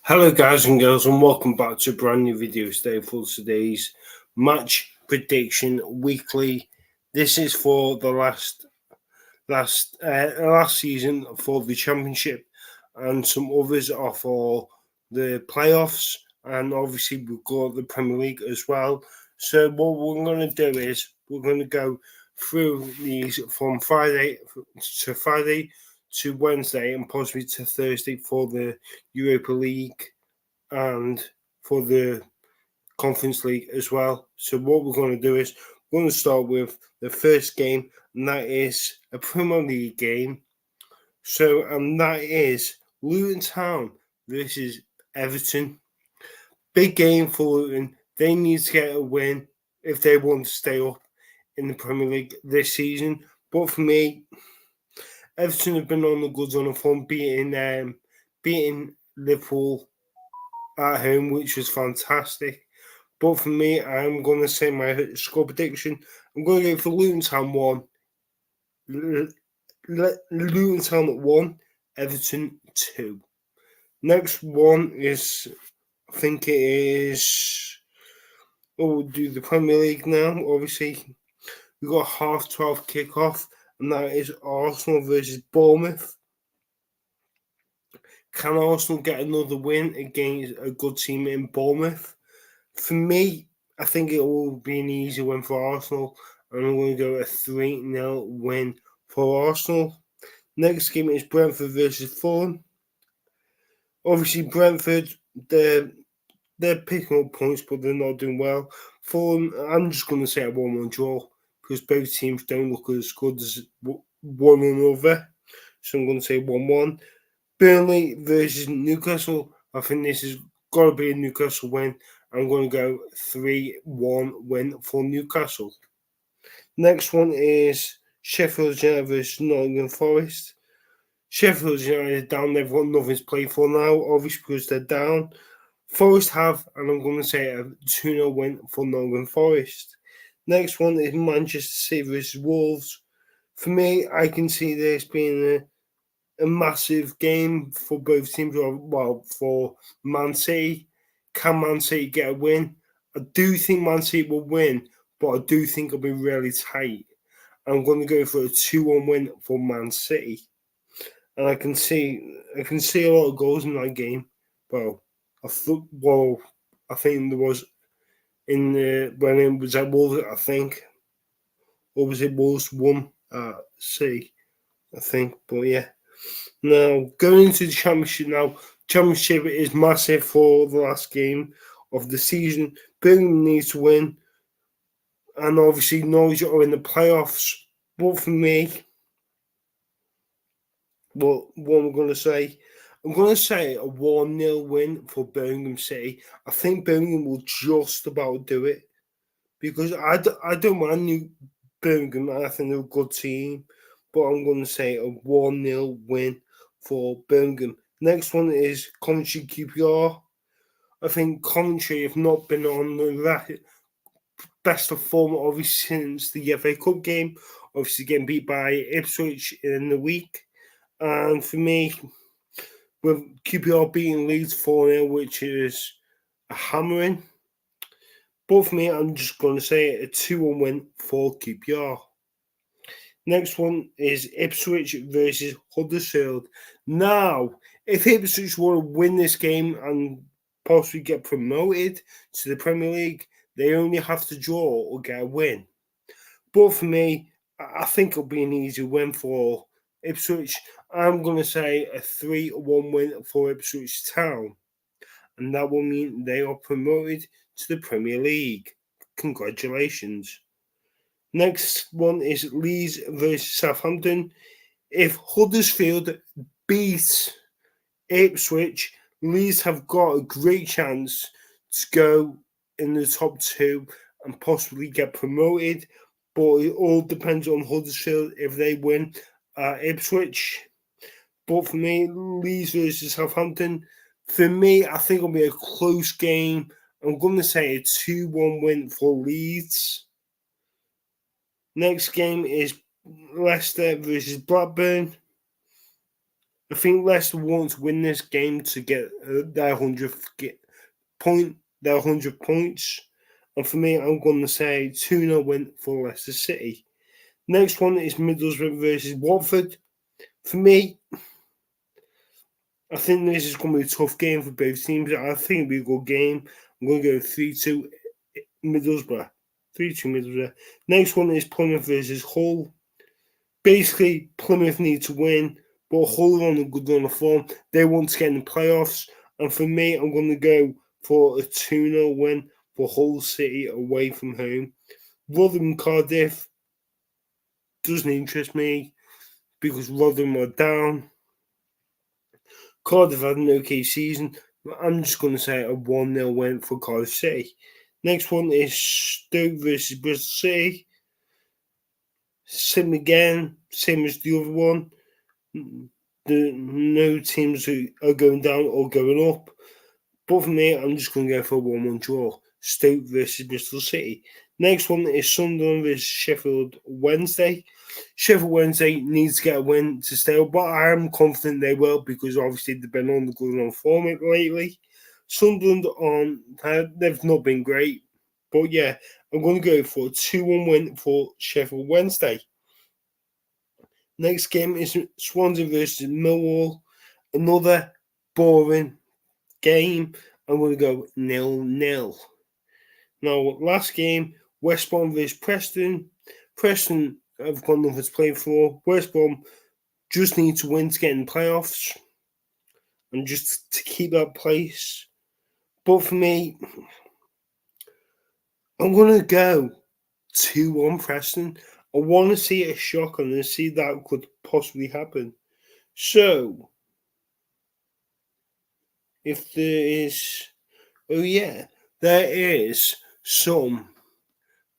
Hello guys and girls and welcome back to a brand new video today for today's match prediction weekly. This is for the last season for the championship, and some others are for the playoffs, and obviously we've got the Premier League as well. So what we're going to do is we're going to go through these from Friday to Wednesday and possibly to Thursday for the Europa League and for the Conference League as well. So what we're going to do is we're going to start with the first game, and that is a Premier League game. So that is Luton Town versus Everton. Big game for Luton. They need to get a win if they want to stay up in the Premier League this season. But for me, Everton have been on the goods on a form, beating Liverpool at home, which was fantastic. But for me, I'm going to say my score prediction. I'm going to go for Luton Town 1. Luton Town at 1, Everton 2. Next one is, I think it is, we'll do the Premier League now. Obviously, we've got 12:30 kickoff, and that is Arsenal versus Bournemouth. Can Arsenal get another win against a good team in Bournemouth? For me, I think it will be an easy win for Arsenal, and I'm going to go a 3-0 win for Arsenal. Next game is Brentford versus Fulham. Obviously, Brentford, they're picking up points, but they're not doing well. Fulham, I'm just going to say a 1-1 draw because both teams don't look as good as one another. So I'm going to say 1-1. Burnley versus Newcastle. I think this has got to be a Newcastle win. I'm going to go 3-1 win for Newcastle. Next one is Sheffield United versus Nottingham Forest. Sheffield United are down. They've got nothing to play for now, obviously because they're down. Forest have, and I'm going to say a 2-0 win for Nottingham Forest. Next one is Manchester City versus Wolves. For me, I can see this being a massive game for both teams. Well, for Man City. Can Man City get a win? I do think Man City will win, but I do think it'll be really tight. I'm going to go for a 2-1 win for Man City. And I can see a lot of goals in that game. Well, I think there was when it was at Wolves, I think. Or was it Wolves 1 at City? I think. But yeah. Now, going into the Championship now. Championship is massive for the last game of the season. Birmingham needs to win. And obviously, Norwich are in the playoffs. But for me, what I'm going to say, I'm going to say a 1-0 win for Birmingham City. I think Birmingham will just about do it. Because I don't mind Birmingham. I think they're a good team. But I'm going to say a 1-0 win for Birmingham. Next one is Coventry QPR. I think Coventry have not been on the best of form, obviously, since the FA Cup game. Obviously, getting beat by Ipswich in the week. And for me, with QPR beating Leeds 4-0, which is a hammering. But for me, I'm just going to say a 2-1 win for QPR. Next one is Ipswich versus Huddersfield. Now, if Ipswich want to win this game and possibly get promoted to the Premier League, they only have to draw or get a win. But for me, I think it'll be an easy win for Ipswich. I'm going to say a 3-1 win for Ipswich Town. And that will mean they are promoted to the Premier League. Congratulations. Next one is Leeds versus Southampton. If Huddersfield beats Ipswich, Leeds have got a great chance to go in the top 2 and possibly get promoted. But it all depends on Huddersfield if they win Ipswich. But for me, Leeds versus Southampton, for me, I think it'll be a close game. I'm going to say a 2-1 win for Leeds. Next game is Leicester versus Blackburn. I think Leicester want to win this game to get their 100 points. And for me, I'm going to say 2-0 win for Leicester City. Next one is Middlesbrough versus Watford. For me, I think this is going to be a tough game for both teams. I think it'll be a good game. I'm going to go 3-2 Middlesbrough. 3-2 Middlesbrough. Next one is Plymouth versus Hull. Basically, Plymouth need to win, but Hull are on a good run of form. They want to get in the playoffs. And for me, I'm going to go for a 2-0 win for Hull City away from home. Rotherham Cardiff doesn't interest me because Rotherham are down. Cardiff had an okay season. I'm just going to say a 1-0 win for Cardiff City. Next one is Stoke versus Bristol City. Same again, same as the other one. No teams are going down or going up. But for me, I'm just going to go for a 1-1 draw. Stoke versus Bristol City. Next one is Sunderland versus Sheffield Wednesday. Sheffield Wednesday needs to get a win to stay up, but I am confident they will because obviously they've been on the good run form lately. Sunderland they've not been great, but yeah, I'm going to go for a 2-1 win for Sheffield Wednesday. Next game is Swansea versus Millwall. Another boring game. I'm going to go 0-0. Now, last game, West Brom versus Preston. Preston have got nothing to play for. West Brom just need to win to get in the playoffs and just to keep that place. But for me, I'm going to go 2-1 Preston. I want to see a shock and see that could possibly happen. So, if there is, there is some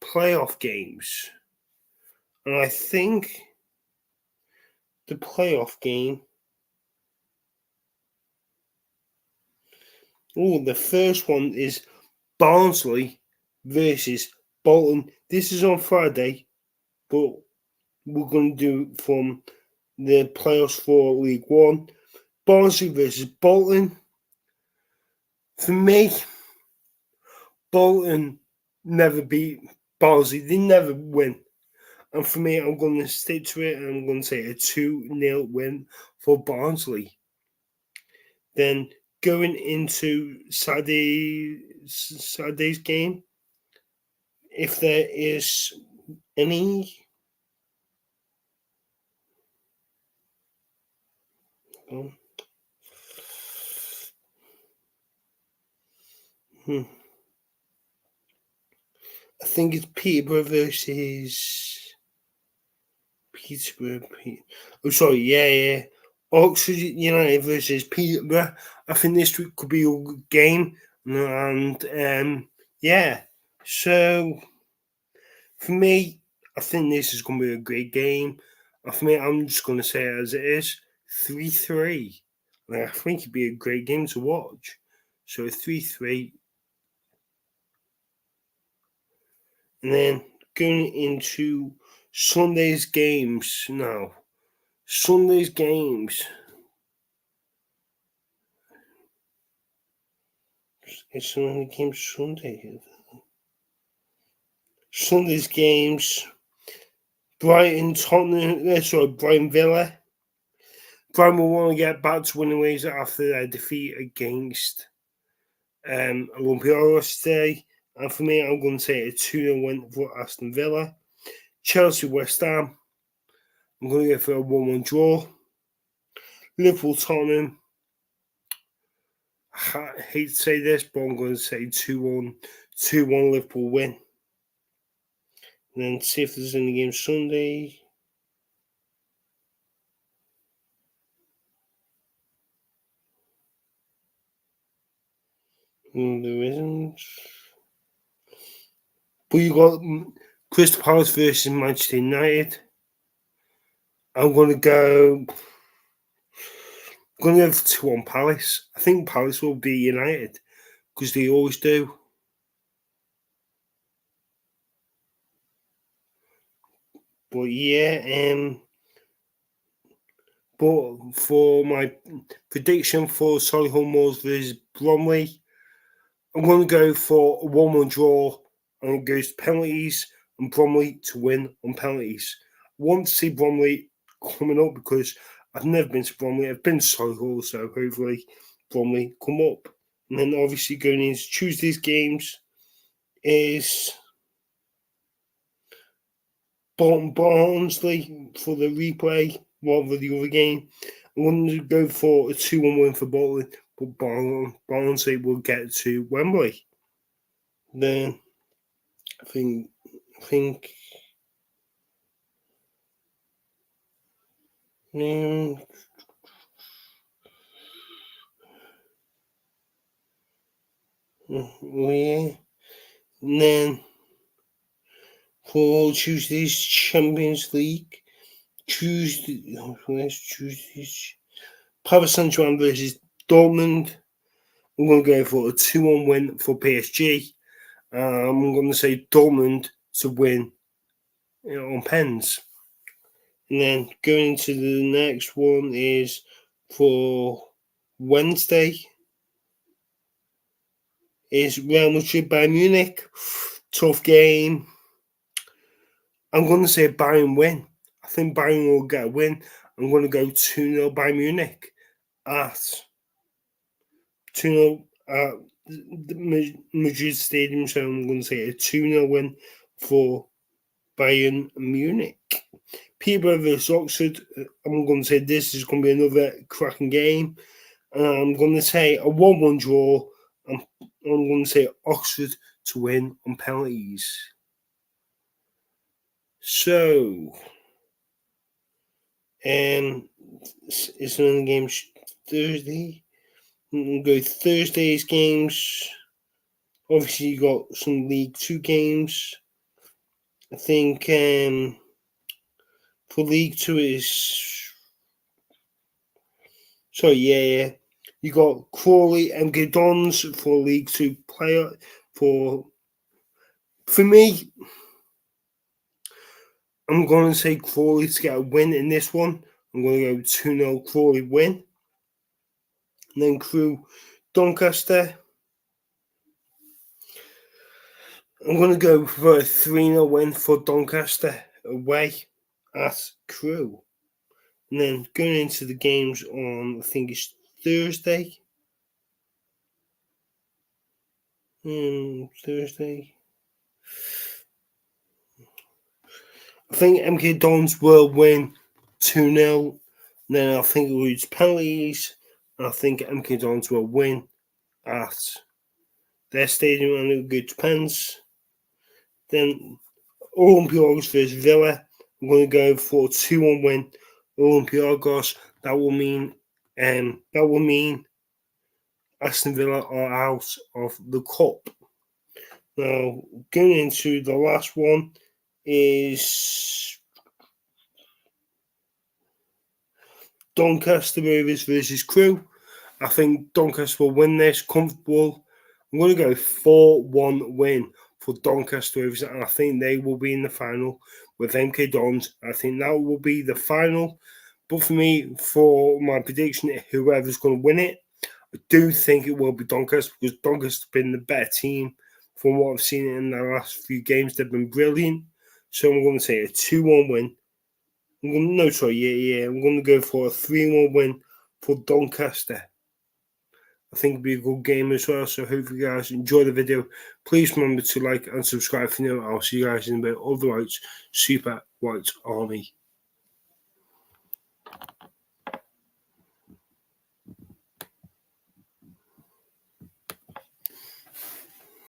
playoff games. And I think the playoff game, the first one is Barnsley versus Bolton. This is on Friday, but we're going to do from the playoffs for League One. Barnsley versus Bolton. For me, Bolton never beat Barnsley. They never win. And for me, I'm going to stick to it and I'm going to say a 2-0 win for Barnsley. Then going into Saturday's game, if there is any. I think it's Peterborough versus Peterborough. Yeah. Oxford United versus Peterborough. I think this could be a good game, and yeah. So for me, I think this is going to be a great game. For me, I'm just going to say it as it is, 3-3. I think it'd be a great game to watch. So 3-3. And then going into Sunday's games now. Sunday's games. It's so many games Sunday. Sunday's games. Brighton Villa. Brighton will want to get back to winning ways after their defeat against Olympiacos today. And for me, I'm going to say a 2-0 win for Aston Villa. Chelsea West Ham. I'm going to go for a 1-1 draw. Liverpool Tottenham. I hate to say this, but I'm going to say 2-1 Liverpool win. And then see if there's any games Sunday. There isn't. But you got Crystal Palace versus Manchester United. I'm going to go for 2-1 Palace. I think Palace will be United because they always do. But yeah, But for my prediction for Solihull Moors versus Bromley, I'm going to go for a 1-1 draw, and it goes to penalties, and Bromley to win on penalties. I want to see Bromley coming up because I've never been to Bromley. I've been to Solihull, so hopefully Bromley come up. And then obviously going into Tuesday's games is Barnsley for the replay rather than the other game. I'm going to go for a 2-1 win for Bolton, but Barnsley will get to Wembley. Then I think yeah. And then for Tuesday's Champions League, where's Tuesday's? Paris Saint-Germain versus Dortmund. I'm going to go for a 2-1 win for PSG. I'm going to say Dortmund to win on pens. And then going to the next one is for Wednesday is Real Madrid by Munich. Tough game. I'm going to say Bayern win. I think Bayern will get a win. I'm going to go 2-0 by Munich at 2-0 at the Madrid Stadium. So I'm going to say a 2-0 win for Bayern Munich. Peterborough versus Oxford. I'm going to say this is going to be another cracking game. And I'm going to say a 1-1 draw. I'm going to say Oxford to win on penalties. So, it's another game Thursday. We'll go Thursday's games. Obviously, you got some League Two games. I think for League Two is you got Crawley and MK Dons for League Two player for me. I'm going to say Crawley to get a win in this one. I'm going to go 2-0 Crawley win. And then Crewe Doncaster. I'm going to go for a 3-0 win for Doncaster away at Crewe. And then going into the games on, I think it's Thursday. Thursday. I think MK Dons will win 2-0. Then I think it will use penalties. I think MK Dons will win at their stadium, and it will go to pens. Then Olympiacos versus Villa. I'm going to go for a 2-1 win. Olympiacos. That will mean Aston Villa are out of the cup. Now going into the last one is Doncaster Rovers versus Crewe. I think Doncaster will win this comfortable. I'm going to go 4-1 win for Doncaster Rovers, and I think they will be in the final with MK Dons. I think that will be the final. But for me, for my prediction, whoever's going to win it, I do think it will be Doncaster because Doncaster have been the better team from what I've seen in the last few games. They've been brilliant. So I'm going to say a 2-1 win. I'm going to go for a 3-1 win for Doncaster. I think it'll be a good game as well. So hopefully you guys enjoy the video. Please remember to like and subscribe for now. I'll see you guys in a bit. Otherwise, Super White Army.